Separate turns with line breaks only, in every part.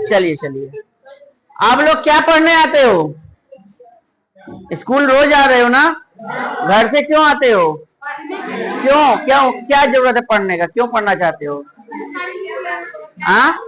चलिए चलिए, आप लोग क्या पढ़ने आते हो? स्कूल रोज आ रहे हो ना? घर से क्यों आते हो? क्यों क्यों क्या जरूरत है पढ़ने का? क्यों पढ़ना चाहते हो? हाँ,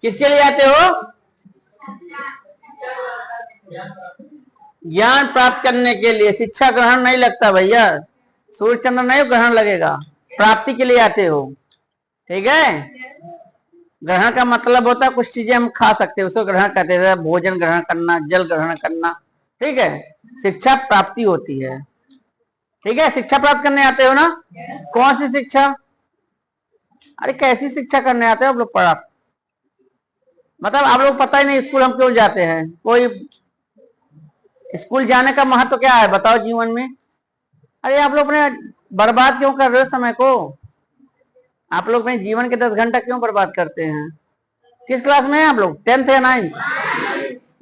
किसके लिए आते हो? ज्ञान प्राप्त करने के लिए। शिक्षा ग्रहण नहीं लगता भैया, सूर्य चंद्र नहीं ग्रहण लगेगा, प्राप्ति के लिए आते हो। ठीक है, ग्रहण का मतलब होता है कुछ चीजें हम खा सकते हैं, उसको ग्रहण कहते हैं, भोजन ग्रहण करना, जल ग्रहण करना। ठीक है, शिक्षा प्राप्ति होती है। ठीक है, शिक्षा प्राप्त करने आते हो ना? कौन सी शिक्षा? अरे कैसी शिक्षा करने आते हो आप लोग? पढ़ा मतलब आप लोग पता ही नहीं स्कूल हम क्यों जाते हैं। कोई स्कूल जाने का महत्व क्या है बताओ जीवन में? अरे आप लोग अपने बर्बाद क्यों कर रहे हो समय को? आप लोग अपने जीवन के 10 घंटा क्यों बर्बाद करते हैं? किस क्लास में है आप लोग? 10th या 9th?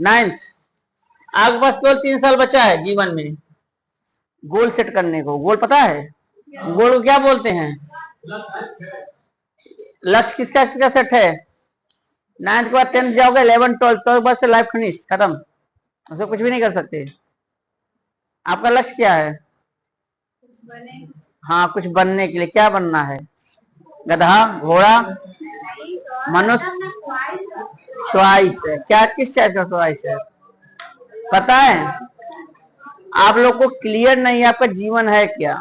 9th। आपके पास केवल 3 साल बचा है जीवन में गोल सेट करने को। गोल पता है गोल को क्या बोलते हैं? लक्ष्य किसका किसका सेट है? 9th के बाद 10th जाओगे, 11 12 तो बस से लाइफ फिनिश, खत्म, उसको कुछ भी नहीं कर सकते। आपका लक्ष्य क्या है? हाँ, कुछ बनने के लिए। क्या बनना है? गधा, घोड़ा, मनुष्य? च्वाइस है क्या? किस टाइप का च्वाइस है पता है? आप लोग को क्लियर नहीं है आपका जीवन है क्या।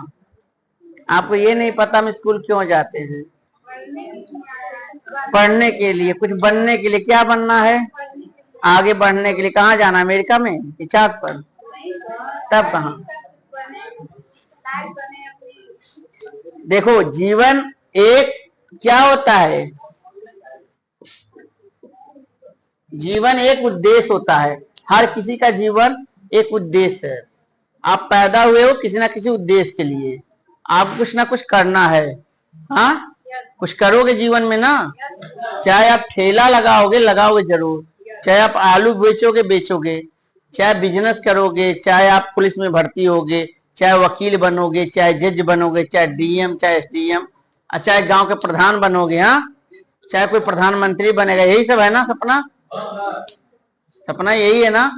आपको ये नहीं पता हम स्कूल क्यों जाते हैं। पढ़ने के लिए, कुछ बनने के लिए। क्या बनना है? आगे बढ़ने के लिए। कहाँ जाना? अमेरिका में कि चाँद पर? तब कहाँ? देखो, जीवन एक क्या होता है? जीवन एक उद्देश्य होता है। हर किसी का जीवन एक उद्देश्य है। आप पैदा हुए हो किसी ना किसी उद्देश्य के लिए। आप कुछ ना कुछ करना है। हाँ, कुछ करोगे जीवन में ना। चाहे आप ठेला लगाओगे, लगाओगे जरूर। चाहे आप आलू बेचोगे, बेचोगे। चाहे बिजनेस करोगे, चाहे आप पुलिस में भर्ती होगे, चाहे वकील बनोगे, चाहे जज बनोगे, चाहे डीएम, चाहे एसडीएम, चाहे गांव के प्रधान बनोगे। हाँ, चाहे कोई प्रधानमंत्री बनेगा। यही सब है ना सपना? सपना यही है ना?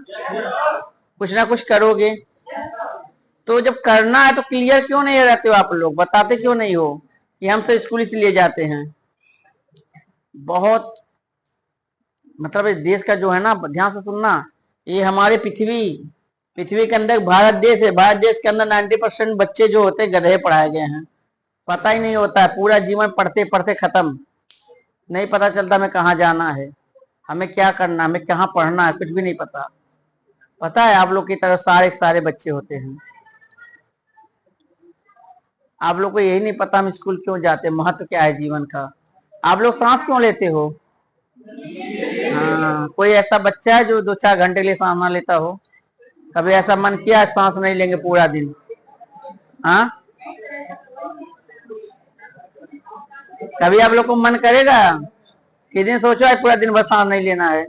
कुछ ना कुछ करोगे। तो जब करना है तो क्लियर क्यों नहीं रहते हो आप लोग? बताते क्यों नहीं हो कि हम तो स्कूल इसलिए जाते हैं? बहुत मतलब इस देश का जो है ना, ध्यान से सुनना, ये हमारे पृथ्वी पृथ्वी के अंदर भारत देश है। भारत देश के अंदर 90% बच्चे जो होते हैं गधे पढ़ाए गए हैं। पता ही नहीं होता है, पूरा जीवन पढ़ते पढ़ते खत्म। नहीं पता चलता हमें कहाँ जाना है, हमें क्या करना, हमें कहाँ पढ़ना है, कुछ भी नहीं पता। पता है आप लोग की तरफ सारे सारे बच्चे होते हैं। आप लोग को यही नहीं पता हम स्कूल क्यों जाते, महत्व क्या है जीवन का। आप लोग सांस क्यों लेते हो? हाँ, कोई ऐसा बच्चा है जो 2 4 घंटे के लिए सांस ना लेता हो? कभी ऐसा मन किया सांस नहीं लेंगे पूरा दिन? हाँ, कभी आप लोग को मन करेगा कि दिन सोचो आज पूरा दिन भर सांस नहीं लेना है,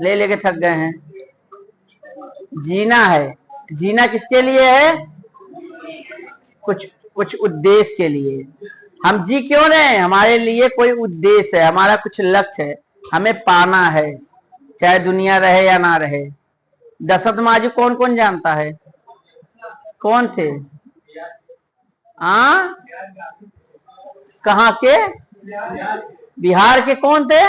ले लेके थक गए हैं? जीना है। जीना किसके लिए है? कुछ कुछ उद्देश्य के लिए। हम जी क्यों रहे हैं? हमारे लिए कोई उद्देश्य है, हमारा कुछ लक्ष्य है, हमें पाना है, चाहे दुनिया रहे या ना रहे। दशरथ मांझी कौन कौन जानता है? कौन थे? हाँ, कहाँ के? बिहार के। कौन थे?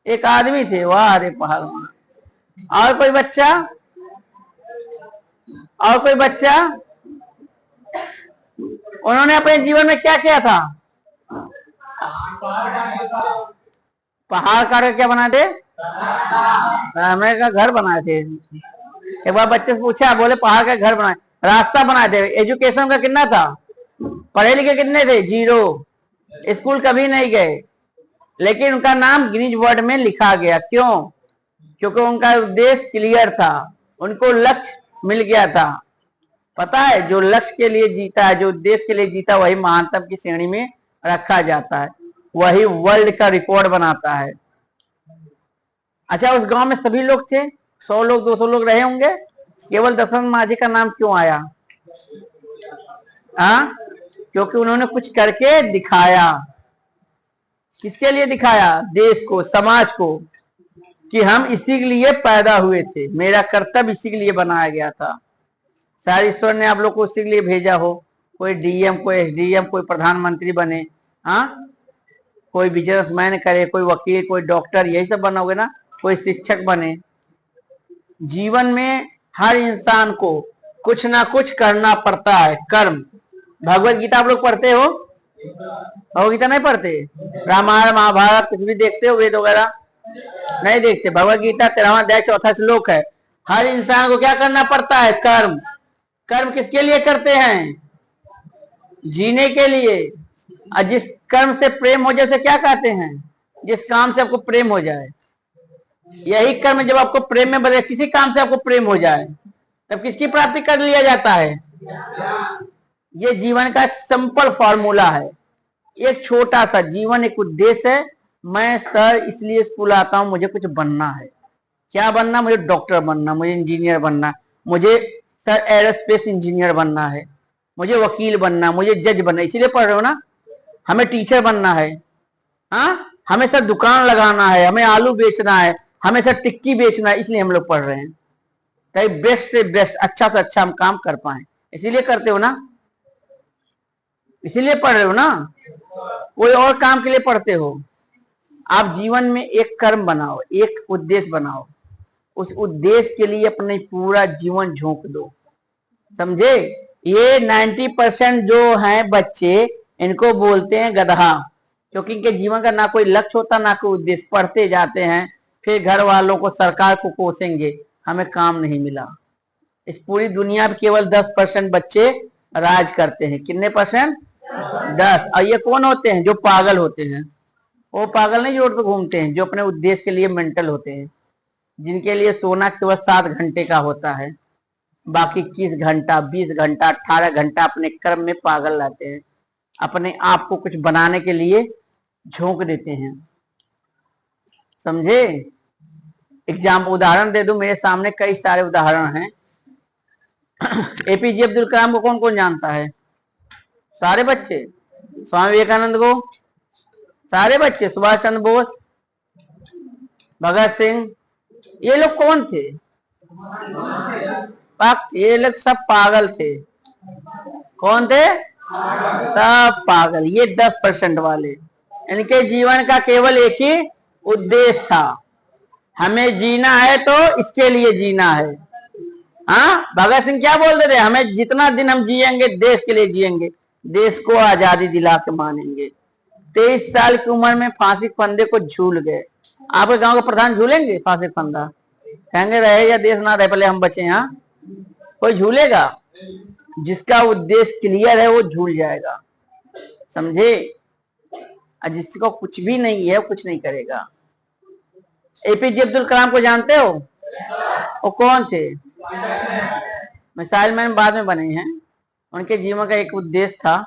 एक आदमी थे। वाह, अरे पहलवान। और कोई बच्चा? और कोई बच्चा? उन्होंने अपने जीवन में क्या किया था? पहाड़ काट के क्या बनाए थे? हमने का घर बनाए थे। एक बार बच्चे से पूछा, बोले पहाड़ का घर बनाए, रास्ता बनाए थे। एजुकेशन का कितना था? पढ़े लिखे कितने थे? 0। स्कूल कभी नहीं गए, लेकिन उनका नाम गिनीज वर्ल्ड में लिखा गया। क्यों? क्योंकि उनका उद्देश्य क्लियर था, उनको लक्ष्य मिल गया था। पता है, जो लक्ष्य के लिए जीता है, जो उद्देश्य के लिए जीता, वही महानतम की श्रेणी में रखा जाता है, वही वर्ल्ड का रिकॉर्ड बनाता है। अच्छा, उस गांव में सभी लोग थे, 100 लोग 200 लोग रहे होंगे, केवल दशरथ मांझी का नाम क्यों आया? हाँ, क्योंकि उन्होंने कुछ करके दिखाया। किसके लिए दिखाया? देश को, समाज को, कि हम इसी के लिए पैदा हुए थे, मेरा कर्तव्य इसी के लिए बनाया गया था। शायद ईश्वर ने आप लोग को उसी के लिए भेजा हो। कोई डीएम, कोई एसडीएम, कोई प्रधानमंत्री बने, हाँ, कोई बिजनेसमैन करे, कोई वकील, कोई डॉक्टर, यही सब बनोगे ना, कोई शिक्षक बने। जीवन में हर इंसान को कुछ ना कुछ करना पड़ता है, कर्म। भगवत गीता आप लोग पढ़ते हो? भगवत गीता नहीं पढ़ते? रामायण महाभारत कुछ भी देखते हो? वेद वगैरह नहीं देखते? भगवत गीता 13वां अध्याय 4था श्लोक है, हर इंसान को क्या करना पड़ता है? कर्म। कर्म किसके लिए करते हैं? जीने के लिए। और जिस कर्म से प्रेम हो जाए उसे क्या कहते हैं? जिस काम से आपको प्रेम हो जाए। यही कर्म जब आपको प्रेम में बदले, किसी काम से आपको प्रेम हो जाए, तब किसकी प्राप्ति कर लिया जाता है? ये जीवन का सिंपल फॉर्मूला है। एक छोटा सा जीवन एक उद्देश्य है। मैं सर इसलिए स्कूल आता हूं, मुझे कुछ बनना है। क्या बनना? मुझे डॉक्टर बनना, मुझे इंजीनियर बनना, मुझे सर एरोस्पेस इंजीनियर बनना है, मुझे वकील बनना, मुझे जज बनना। इसीलिए पढ़ रहे हो ना? हमें टीचर बनना है, हाँ, हमें सर दुकान लगाना है, हमें आलू बेचना है, हमें सर टिक्की बेचना है, इसलिए हम लोग पढ़ रहे हैं, ताकि बेस्ट से बेस्ट, अच्छा से अच्छा हम काम कर पाए। इसीलिए करते हो ना? इसीलिए पढ़ रहे हो ना? कोई और काम के लिए पढ़ते हो? आप जीवन में एक कर्म बनाओ, एक उद्देश्य बनाओ, उस उद्देश्य के लिए अपने पूरा जीवन झोंक दो। समझे? ये 90% जो हैं बच्चे, इनको बोलते हैं गधा, क्योंकि इनके जीवन का ना कोई लक्ष्य होता, ना कोई उद्देश्य। पढ़ते जाते हैं, फिर घर वालों को, सरकार को कोसेंगे, हमें काम नहीं मिला। इस पूरी दुनिया में केवल 10% बच्चे राज करते हैं। कितने परसेंट? 10। और ये कौन होते हैं? जो पागल होते हैं। वो पागल नहीं जो रोड पे घूमते हैं, जो अपने उद्देश्य के लिए मेंटल होते हैं, जिनके लिए सोना केवल 7 घंटे का होता है, बाकी 21 घंटा, 20 घंटा, 18 घंटा अपने कर्म में पागल रहते हैं, अपने आप को कुछ बनाने के लिए झोंक देते हैं। समझे? एग्जाम्पल उदाहरण दे दूं, मेरे सामने कई सारे उदाहरण हैं। एपीजे अब्दुल कलाम को कौन कौन जानता है? सारे बच्चे। स्वामी विवेकानंद को? सारे बच्चे। सुभाष चंद्र बोस, भगत सिंह, ये लोग कौन थे? ये लोग सब पागल थे। कौन थे? सब पागल। ये 10% वाले, इनके जीवन का केवल एक ही उद्देश्य था, हमें जीना है तो इसके लिए जीना है। हाँ, भगत सिंह क्या बोलते थे? हमें जितना दिन हम जिएंगे देश के लिए जिएंगे, देश को आजादी दिला के मानेंगे। 23 साल की उम्र में फांसी के फंदे को झूल गए। आपके गांव के प्रधान झूलेंगे फांसी का फंदा? कहेंगे रहे या देश ना रहे, पहले हम बचे। यहाँ कोई झूलेगा? जिसका उद्देश्य क्लियर है वो झूल जाएगा। समझे? और जिसको कुछ भी नहीं है वो कुछ नहीं करेगा। एपीजे अब्दुल कलाम को जानते हो? वो कौन थे? मिसाइल मैन बाद में बने हैं। उनके जीवन का एक उद्देश्य था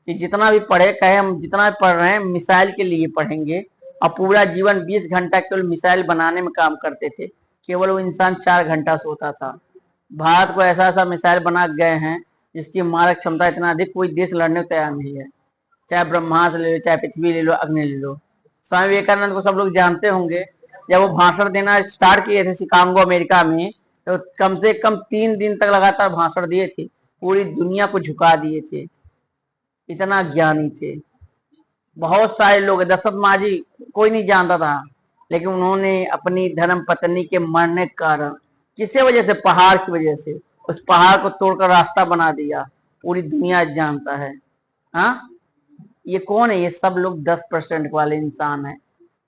कि जितना भी पढ़े, कहे हम जितना भी पढ़ रहे हैं मिसाइल के लिए पढ़ेंगे, और पूरा जीवन 20 घंटा केवल मिसाइल बनाने में काम करते थे। केवल वो इंसान 4 घंटा सोता था। भारत को ऐसा ऐसा मिसाइल बना गए हैं जिसकी मारक क्षमता इतना अधिक कोई देश लड़ने को तैयार नहीं है। चाहे ब्रह्मास्त्र ले लो, चाहे पृथ्वी ले लो, अग्नि ले लो। स्वामी विवेकानंद को सब लोग जानते होंगे। जब वो भाषण देना स्टार्ट किए थे शिकागो अमेरिका में, तो कम से कम 3 दिन तक लगातार भाषण दिए थे, पूरी दुनिया को झुका दिए थे, इतना ज्ञानी थे। बहुत सारे लोग, दशरथ माझी कोई नहीं जानता था, लेकिन उन्होंने अपनी धर्म पत्नी के मरने के कारण, किसी वजह से, पहाड़ की वजह से, उस पहाड़ को तोड़कर रास्ता बना दिया। पूरी दुनिया जानता है। हाँ, ये कौन है? ये सब लोग 10% वाले इंसान हैं।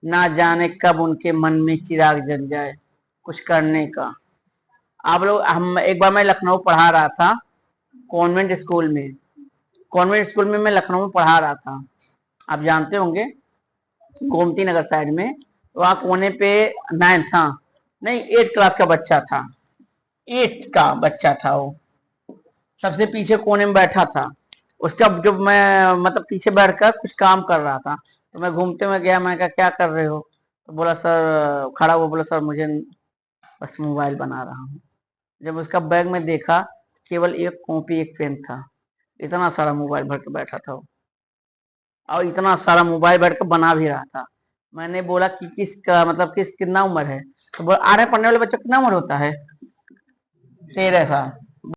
ना जाने कब उनके मन में चिराग जल जाए कुछ करने का। आप लोग, हम एक बार मैं लखनऊ पढ़ा रहा था कॉन्वेंट स्कूल में। कॉन्वेंट स्कूल में मैं लखनऊ में पढ़ा रहा था, आप जानते होंगे, गोमती नगर साइड में। वहाँ कोने पे 9th था, नहीं 8th क्लास का बच्चा था। 8th का बच्चा था, वो सबसे पीछे कोने में बैठा था। उसका जो मैं मतलब पीछे बैठकर कुछ काम कर रहा था, तो मैं घूमते हुए गया। मैं कहा क्या कर रहे हो? तो बोला सर, खड़ा हुआ बोला सर मुझे बस मोबाइल बना रहा हूँ। जब उसका बैग में देखा, केवल एक कॉपी एक पेन था, इतना सारा मोबाइल भर के बैठा था वो। और इतना सारा मोबाइल बैठ कर बना भी रहा था। मैंने बोला कि किसका मतलब कितना उम्र है, तो बोला 8वीं पढ़ने वाले बच्चों कितना उम्र होता है, 13 साल।